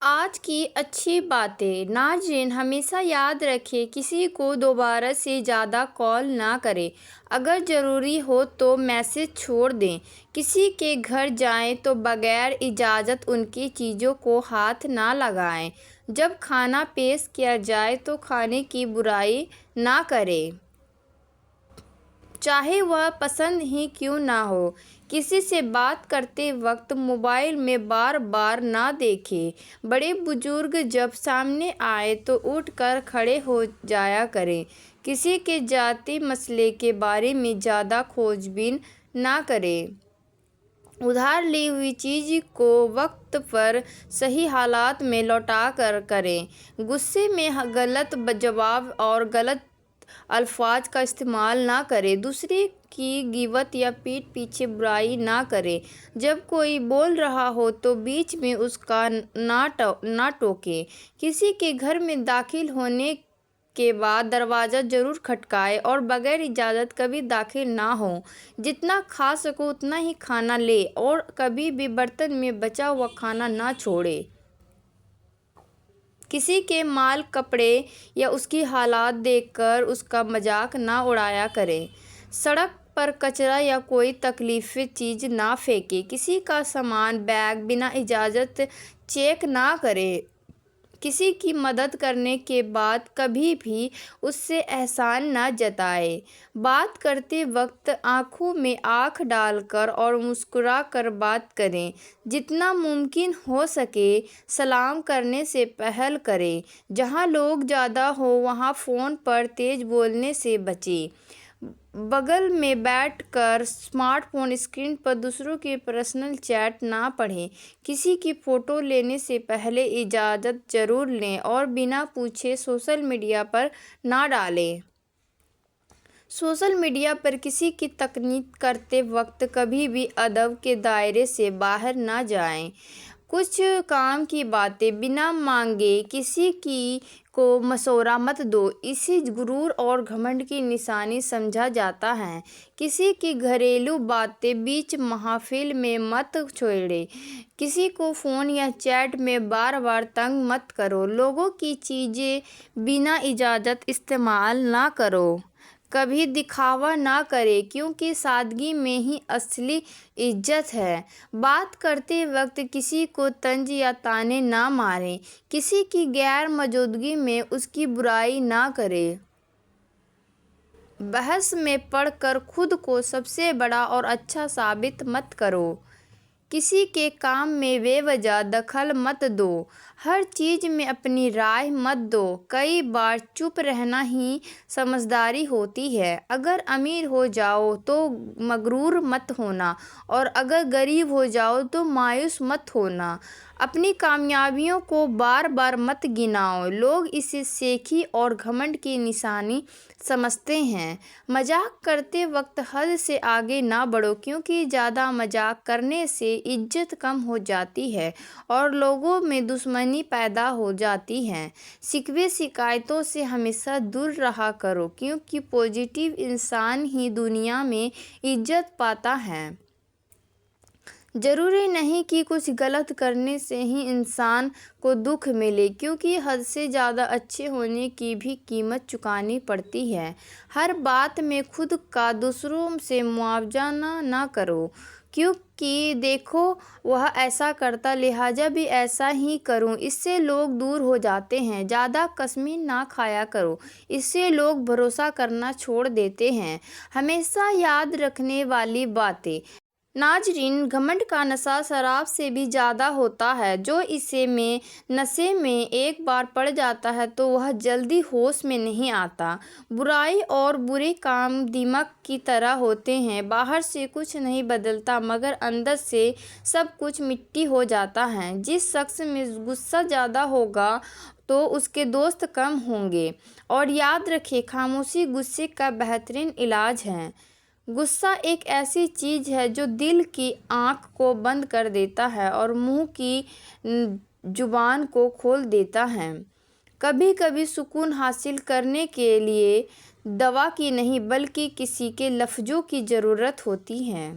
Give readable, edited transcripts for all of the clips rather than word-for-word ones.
آج کی اچھی باتیں ناظرین ہمیشہ یاد رکھیں، کسی کو دوبارہ سے زیادہ کال نہ کریں۔ اگر ضروری ہو تو میسج چھوڑ دیں۔ کسی کے گھر جائیں تو بغیر اجازت ان کی چیزوں کو ہاتھ نہ لگائیں۔ جب کھانا پیش کیا جائے تو کھانے کی برائی نہ کریں، چاہے وہ پسند ہی کیوں نہ ہو۔ کسی سے بات کرتے وقت موبائل میں بار بار نہ دیکھیں۔ بڑے بزرگ جب سامنے آئیں تو اٹھ کر کھڑے ہو جایا کریں۔ کسی کے ذاتی مسئلے کے بارے میں زیادہ کھوج بین نہ کریں۔ ادھار لی ہوئی چیز کو وقت پر صحیح حالت میں لوٹا کر کریں۔ غصے میں غلط جواب اور غلط الفاظ کا استعمال نہ کریں۔ دوسرے کی غیبت یا پیٹھ پیچھے برائی نہ کریں۔ جب کوئی بول رہا ہو تو بیچ میں اس کا نہ ٹوکیں۔ کسی کے گھر میں داخل ہونے کے بعد دروازہ ضرور کھٹکھائیں اور بغیر اجازت کبھی داخل نہ ہوں۔ جتنا کھا سکو اتنا ہی کھانا لیں اور کبھی بھی برتن میں بچا ہوا کھانا نہ چھوڑیں۔ کسی کے مال، کپڑے یا اس کی حالت دیکھ کر اس کا مذاق نہ اڑایا کریں۔ سڑک پر کچرا یا کوئی تکلیف دہ چیز نہ پھینکیں۔ کسی کا سامان، بیگ بنا اجازت چیک نہ کریں۔ کسی کی مدد کرنے کے بعد کبھی بھی اس سے احسان نہ جتائیں۔ بات کرتے وقت آنکھوں میں آنکھ ڈال کر اور مسکرا کر بات کریں۔ جتنا ممکن ہو سکے سلام کرنے سے پہل کریں۔ جہاں لوگ زیادہ ہوں وہاں فون پر تیز بولنے سے بچیں۔ بغل میں بیٹھ کر اسمارٹ فون اسکرین پر دوسروں کی پرسنل چیٹ نہ پڑھیں۔ کسی کی فوٹو لینے سے پہلے اجازت ضرور لیں اور بنا پوچھے سوشل میڈیا پر نہ ڈالیں۔ سوشل میڈیا پر کسی کی تنقید کرتے وقت کبھی بھی ادب کے دائرے سے باہر نہ جائیں۔ کچھ کام کی باتیں بنا مانگے کسی کو مشورہ مت دو، اسے غرور اور گھمنڈ کی نشانی سمجھا جاتا ہے۔ کسی کی گھریلو باتیں بیچ محفل میں مت چھیڑو۔ کسی کو فون یا چیٹ میں بار بار تنگ مت کرو۔ لوگوں کی چیزیں بنا اجازت استعمال نہ کرو۔ کبھی دکھاوا نہ کریں کیونکہ سادگی میں ہی اصلی عزت ہے۔ بات کرتے وقت کسی کو طنز یا طعنے نہ ماریں۔ کسی کی غیر موجودگی میں اس کی برائی نہ کریں۔ بحث میں پڑ کر خود کو سب سے بڑا اور اچھا ثابت مت کرو۔ کسی کے کام میں بے وجہ دخل مت دو۔ ہر چیز میں اپنی رائے مت دو۔ کئی بار چپ رہنا ہی سمجھداری ہوتی ہے۔ اگر امیر ہو جاؤ تو مغرور مت ہونا اور اگر غریب ہو جاؤ تو مایوس مت ہونا۔ اپنی کامیابیوں کو بار بار مت گناؤ۔ لوگ اسے سیکھی اور گھمنڈ کی نشانی سمجھتے ہیں۔ مذاق کرتے وقت حد سے آگے نہ بڑھو کیونکہ زیادہ مذاق کرنے سے عزت کم ہو جاتی ہے اور لوگوں میں دشمنی پیدا ہو جاتی ہے۔ شکوے شکایتوں سے ہمیشہ دور رہا کرو کیونکہ پازیٹیو انسان ہی دنیا میں عزت پاتا ہے۔ ضروری نہیں کہ کچھ غلط کرنے سے ہی انسان کو دکھ ملے کیونکہ حد سے زیادہ اچھے ہونے کی بھی قیمت چکانی پڑتی ہے۔ ہر بات میں خود کا دوسروں سے موازنہ نہ کرو کیونکہ دیکھو وہ ایسا کرتا لہٰذا بھی ایسا ہی کروں، اس سے لوگ دور ہو جاتے ہیں۔ زیادہ قسمیں نہ کھایا کرو، اس سے لوگ بھروسہ کرنا چھوڑ دیتے ہیں۔ ہمیشہ یاد رکھنے والی باتیں ناظرین، گھمنڈ کا نشہ شراب سے بھی زیادہ ہوتا ہے۔ جو اس نشے میں ایک بار پڑ جاتا ہے تو وہ جلدی ہوش میں نہیں آتا۔ برائی اور برے کام دماغ کی طرح ہوتے ہیں، باہر سے کچھ نہیں بدلتا مگر اندر سے سب کچھ مٹی ہو جاتا ہے۔ جس شخص میں غصہ زیادہ ہوگا تو اس کے دوست کم ہوں گے۔ اور یاد رکھیں، خاموشی غصے کا بہترین علاج ہے۔ غصہ ایک ایسی چیز ہے جو دل کی آنکھ کو بند کر دیتا ہے اور منہ کی زبان کو کھول دیتا ہے۔ کبھی کبھی سکون حاصل کرنے کے لیے دوا کی نہیں بلکہ کسی کے لفظوں کی ضرورت ہوتی ہے۔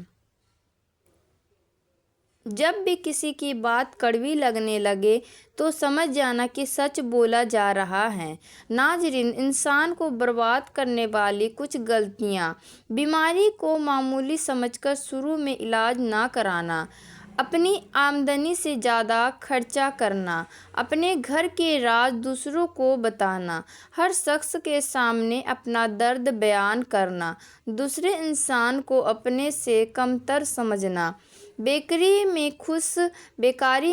جب بھی کسی کی بات کڑوی لگنے لگے تو سمجھ جانا کہ سچ بولا جا رہا ہے۔ ناظرین، انسان کو برباد کرنے والی کچھ غلطیاں: بیماری کو معمولی سمجھ کر شروع میں علاج نہ کرانا، اپنی آمدنی سے زیادہ خرچہ کرنا، اپنے گھر کے راز دوسروں کو بتانا، ہر شخص کے سامنے اپنا درد بیان کرنا، دوسرے انسان کو اپنے سے کمتر سمجھنا، بیکاری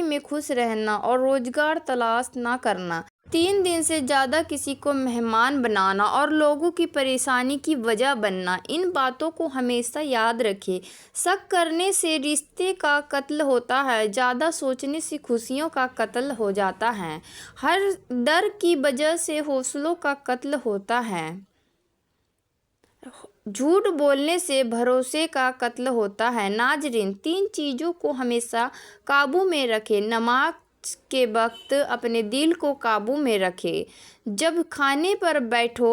میں خوش رہنا اور روزگار تلاش نہ کرنا، 3 دن سے زیادہ کسی کو مہمان بنانا اور لوگوں کی پریشانی کی وجہ بننا۔ ان باتوں کو ہمیشہ یاد رکھیں۔ شک کرنے سے رشتے کا قتل ہوتا ہے، زیادہ سوچنے سے خوشیوں کا قتل ہو جاتا ہے، ہر ڈر کی وجہ سے حوصلوں کا قتل ہوتا ہے، جھوٹ بولنے سے بھروسے کا قتل ہوتا ہے۔ ناظرین، 3 چیزوں کو ہمیشہ قابو میں رکھیں۔ نماز کے وقت اپنے دل کو قابو میں رکھیں۔ جب کھانے پر بیٹھو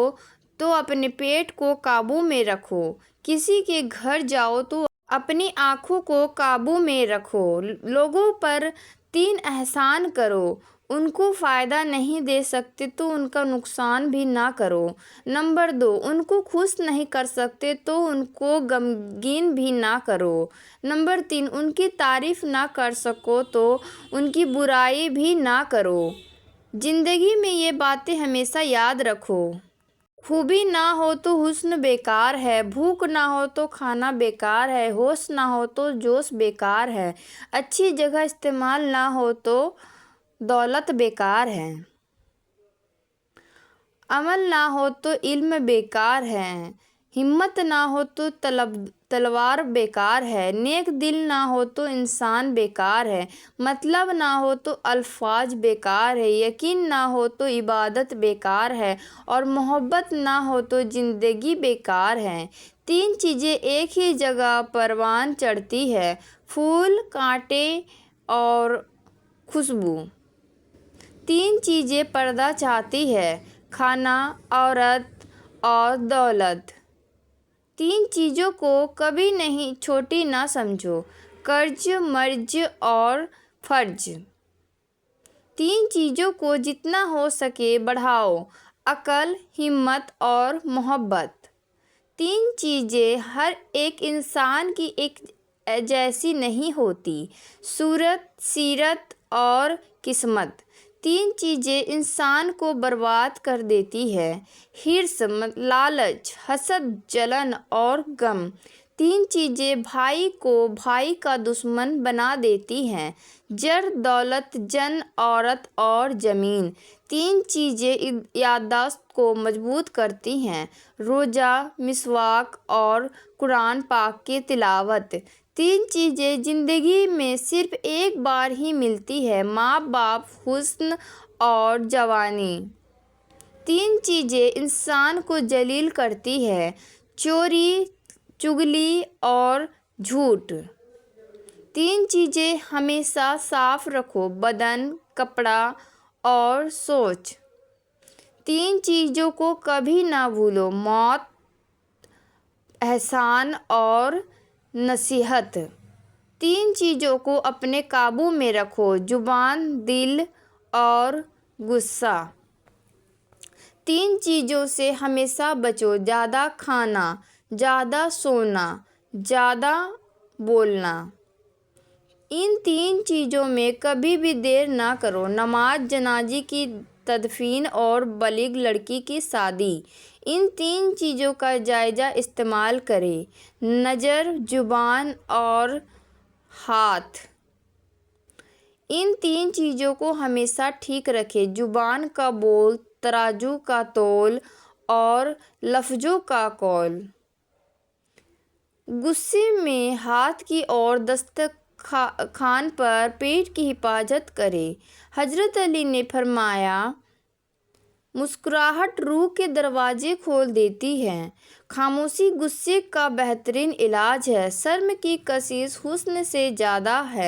تو اپنے پیٹ کو قابو میں رکھو۔ کسی کے گھر جاؤ تو اپنی آنکھوں کو قابو میں رکھو۔ لوگوں پر 3 احسان کرو، ان کو فائدہ نہیں دے سکتے تو ان کا نقصان بھی نہ کرو۔ نمبر 2، ان کو خوش نہیں کر سکتے تو ان کو غمگین بھی نہ کرو۔ نمبر 3، ان کی تعریف نہ کر سکو تو ان کی برائی بھی نہ کرو۔ زندگی میں یہ باتیں ہمیشہ یاد رکھو۔ خوبی نہ ہو تو حسن بیکار ہے، بھوک نہ ہو تو کھانا بیکار ہے، ہوش نہ ہو تو جوش بیکار ہے، اچھی جگہ استعمال نہ ہو تو دولت بیکار ہے، عمل نہ ہو تو علم بیکار ہے، ہمت نہ ہو تو تلوار بیکار ہے، نیک دل نہ ہو تو انسان بیکار ہے، مطلب نہ ہو تو الفاظ بیکار ہے، یقین نہ ہو تو عبادت بیکار ہے اور محبت نہ ہو تو زندگی بیکار ہے۔ 3 چیزیں ایک ہی جگہ پروان چڑھتی ہیں: پھول، کانٹے اور خوشبو۔ 3 چیزیں پردہ چاہتی ہیں: کھانا، عورت اور دولت۔ 3 چیزوں کو کبھی نہیں چھوٹی نہ سمجھو: قرض، مرض اور فرض۔ 3 چیزوں کو جتنا ہو سکے بڑھاؤ: عقل، ہمت اور محبت۔ 3 چیزیں ہر ایک انسان کی ایک جیسی نہیں ہوتی: صورت، سیرت اور قسمت۔ 3 چیزیں انسان کو برباد کر دیتی ہیں: ہرس، لالچ، حسد، جلن اور غم۔ 3 چیزیں بھائی کو بھائی کا دشمن بنا دیتی ہیں: زر، دولت، جان، عورت اور زمین۔ 3 چیزیں یادداشت کو مضبوط کرتی ہیں: روزہ، مسواک اور قرآن پاک کی تلاوت۔ 3 چیزیں زندگی میں صرف ایک بار ہی ملتی ہیں: ماں باپ، حسن اور جوانی۔ 3 چیزیں انسان کو ذلیل کرتی ہیں: چوری، چغلی اور جھوٹ۔ 3 چیزیں ہمیشہ صاف رکھو: بدن، کپڑا اور سوچ۔ 3 چیزوں کو کبھی نہ بھولو: موت، احسان اور نصیحت۔ 3 چیزوں کو اپنے قابو میں رکھو: زبان، دل اور غصہ۔ 3 چیزوں سے ہمیشہ بچو: زیادہ کھانا، زیادہ سونا، زیادہ بولنا۔ ان 3 چیزوں میں کبھی بھی دیر نہ کرو: نماز، جنازے کی تدفین اور بالغ لڑکی کی شادی۔ ان 3 چیزوں کا جائزہ استعمال کریں: نظر، زبان اور ہاتھ۔ ان 3 چیزوں کو ہمیشہ ٹھیک رکھیں: زبان کا بول، ترازو کا تول اور لفظوں کا قول۔ غصے میں ہاتھ کی اور دسترخوان پر پیٹ کی حفاظت کریں۔ حضرت علی نے فرمایا، مسکراہٹ روح کے دروازے کھول دیتی ہے۔ خاموشی غصے کا بہترین علاج ہے۔ شرم کی کشش حسن سے زیادہ ہے۔